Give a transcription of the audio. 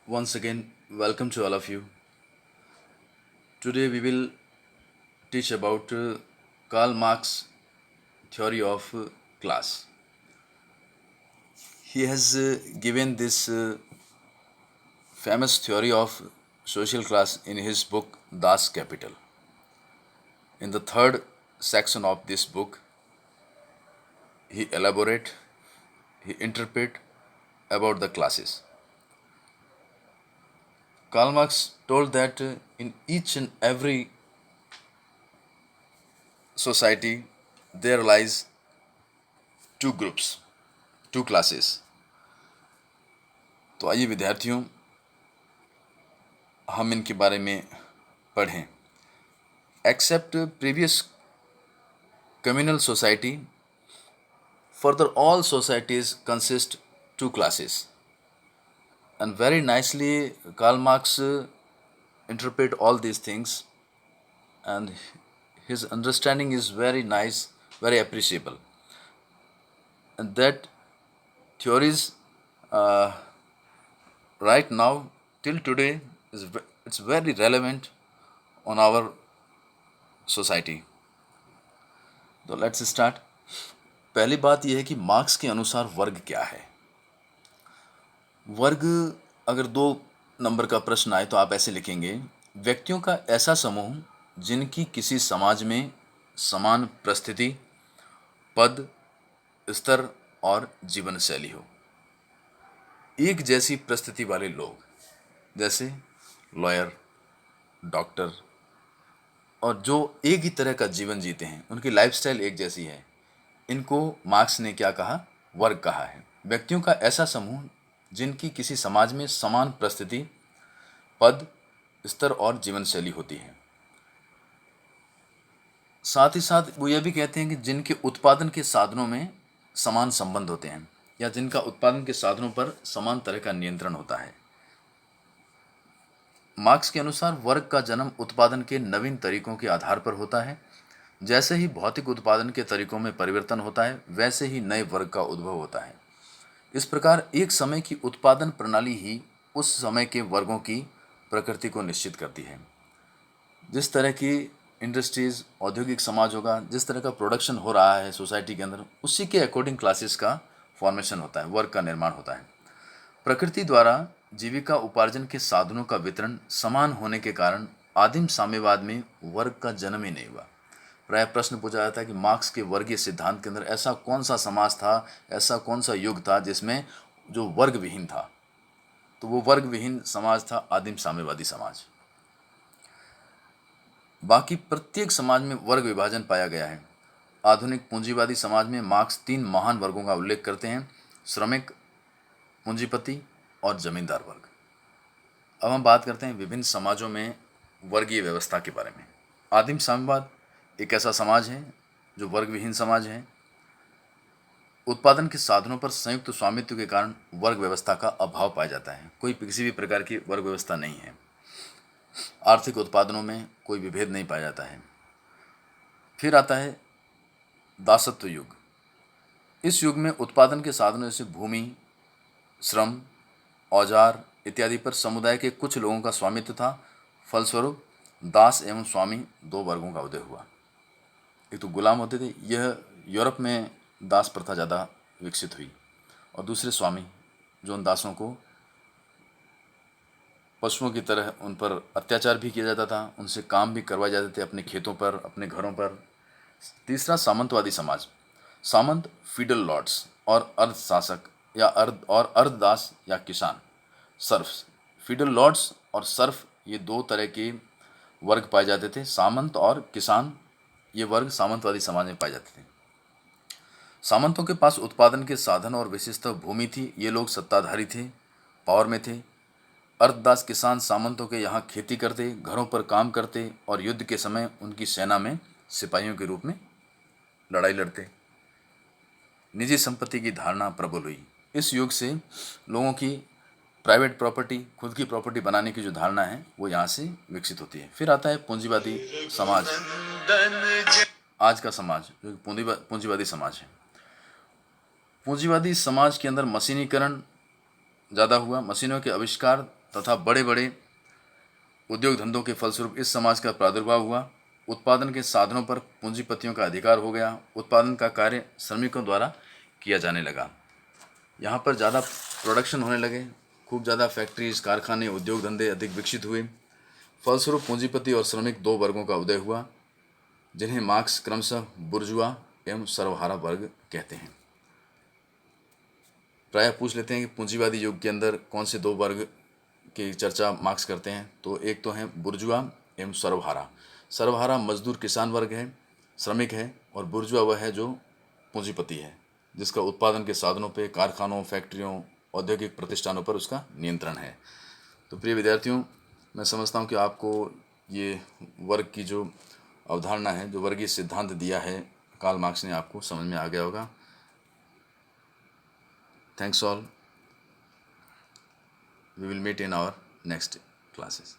Once again, welcome to all of you. Today we will teach about Karl Marx theory of class. He has given this famous theory of social class in his book Das Kapital. In the third section of this book, he elaborate, he interpret about the classes. Karl Marx told that in each and every society there lies two groups, two classes. तो आइए विद्यार्थियों हम इनके बारे में पढ़ें. Except previous communal society, further all societies consist two classes. And very nicely Karl Marx interpret all these things, and his understanding is very nice, very appreciable. And that theories uh, right now till today it's very relevant on our society. तो let's start. पहली बात यह है कि marks के अनुसार वर्ग क्या है. वर्ग अगर 2 नंबर का प्रश्न आए तो आप ऐसे लिखेंगे: व्यक्तियों का ऐसा समूह जिनकी किसी समाज में समान परिस्थिति, पद, स्तर और जीवन शैली हो. एक जैसी परिस्थिति वाले लोग जैसे लॉयर, डॉक्टर, और जो एक ही तरह का जीवन जीते हैं, उनकी लाइफस्टाइल एक जैसी है, इनको मार्क्स ने क्या कहा? वर्ग कहा है. व्यक्तियों का ऐसा समूह जिनकी किसी समाज में समान परिस्थिति, पद, स्तर और जीवन शैली होती है. साथ ही साथ वो यह भी कहते हैं कि जिनके उत्पादन के साधनों में समान संबंध होते हैं, या जिनका उत्पादन के साधनों पर समान तरह का नियंत्रण होता है. मार्क्स के अनुसार वर्ग का जन्म उत्पादन के नवीन तरीकों के आधार पर होता है. जैसे ही भौतिक उत्पादन के तरीकों में परिवर्तन होता है, वैसे ही नए वर्ग का उद्भव होता है. इस प्रकार एक समय की उत्पादन प्रणाली ही उस समय के वर्गों की प्रकृति को निश्चित करती है. जिस तरह की इंडस्ट्रीज, औद्योगिक समाज होगा, जिस तरह का प्रोडक्शन हो रहा है सोसाइटी के अंदर, उसी के अकॉर्डिंग क्लासेस का फॉर्मेशन होता है, वर्ग का निर्माण होता है. प्रकृति द्वारा जीविका उपार्जन के साधनों का वितरण समान होने के कारण आदिम साम्यवाद में वर्ग का जन्म ही नहीं हुआ. प्राय प्रश्न पूछा जाता है कि मार्क्स के वर्गीय सिद्धांत के अंदर ऐसा कौन सा समाज था, ऐसा कौन सा युग था जिसमें जो वर्ग विहीन था. तो वो वर्ग विहीन समाज था आदिम साम्यवादी समाज. बाकी प्रत्येक समाज में वर्ग विभाजन पाया गया है. आधुनिक पूंजीवादी समाज में मार्क्स 3 महान वर्गों का उल्लेख करते हैं: श्रमिक, पूंजीपति और जमींदार वर्ग. अब हम बात करते हैं विभिन्न समाजों में वर्गीय व्यवस्था के बारे में. आदिम साम्यवाद एक ऐसा समाज है जो वर्ग विहीन समाज है. उत्पादन के साधनों पर संयुक्त स्वामित्व के कारण वर्ग व्यवस्था का अभाव पाया जाता है. कोई किसी भी प्रकार की वर्ग व्यवस्था नहीं है. आर्थिक उत्पादनों में कोई विभेद नहीं पाया जाता है. फिर आता है दासत्व युग. इस युग में उत्पादन के साधनों जैसे भूमि, श्रम, औजार इत्यादि पर समुदाय के कुछ लोगों का स्वामित्व था. फलस्वरूप दास एवं स्वामी 2 वर्गों का उदय हुआ. एक तो गुलाम होते थे, यह यूरोप में दास प्रथा ज़्यादा विकसित हुई, और दूसरे स्वामी, जो उन दासों को पशुओं की तरह उन पर अत्याचार भी किया जाता था, उनसे काम भी करवाए जाते थे अपने खेतों पर, अपने घरों पर. तीसरा सामंतवादी समाज. सामंत फीडल लॉर्ड्स और अर्ध शासक या अर्धदास या किसान, सर्फ. फीडल लॉर्ड्स और सर्फ, ये 2 तरह के वर्ग पाए जाते थे. सामंत और किसान, ये वर्ग सामंतवादी समाज में पाए जाते थे. सामंतों के पास उत्पादन के साधन और विशेषतः भूमि थी. ये लोग सत्ताधारी थे, पावर में थे. अर्धदास किसान सामंतों के यहाँ खेती करते, घरों पर काम करते और युद्ध के समय उनकी सेना में सिपाहियों के रूप में लड़ाई लड़ते. निजी संपत्ति की धारणा प्रबल हुई. इस युग से लोगों की प्राइवेट प्रॉपर्टी, खुद की प्रॉपर्टी बनाने की जो धारणा है वो यहाँ से विकसित होती है. फिर आता है पूंजीवादी समाज. आज का समाज जो पूंजीवादी समाज है. पूंजीवादी समाज के अंदर मशीनीकरण ज़्यादा हुआ. मशीनों के आविष्कार तथा बड़े बड़े उद्योग धंधों के फलस्वरूप इस समाज का प्रादुर्भाव हुआ। उत्पादन के साधनों पर पूंजीपतियों का अधिकार हो गया। उत्पादन का कार्य श्रमिकों द्वारा किया जाने लगा। यहाँ पर ज़्यादा प्रोडक्शन होने लगे, खूब ज़्यादा फैक्ट्रीज, कारखाने, उद्योग धंधे अधिक विकसित हुए। फलस्वरूप पूंजीपति और श्रमिक दो वर्गों का उदय हुआ, जिन्हें मार्क्स क्रमशः बुर्जुआ एवं सर्वहारा वर्ग कहते हैं। प्रायः पूछ लेते हैं कि पूंजीवादी युग के अंदर कौन से दो वर्ग की चर्चा मार्क्स करते हैं, तो एक तो है बुर्जुआ एवं सर्वहारा। सर्वहारा मजदूर किसान वर्ग है, श्रमिक है, और बुर्जुआ वह है जो पूंजीपति है, जिसका उत्पादन के साधनों पे, कारखानों, फैक्ट्रियों, औद्योगिक प्रतिष्ठानों पर उसका नियंत्रण है। तो प्रिय विद्यार्थियों, मैं समझता हूँ कि आपको ये वर्ग की जो अवधारणा है, जो वर्गीय सिद्धांत दिया है कार्ल मार्क्स ने, आपको समझ में आ गया होगा। Thanks all. We will meet in our next classes.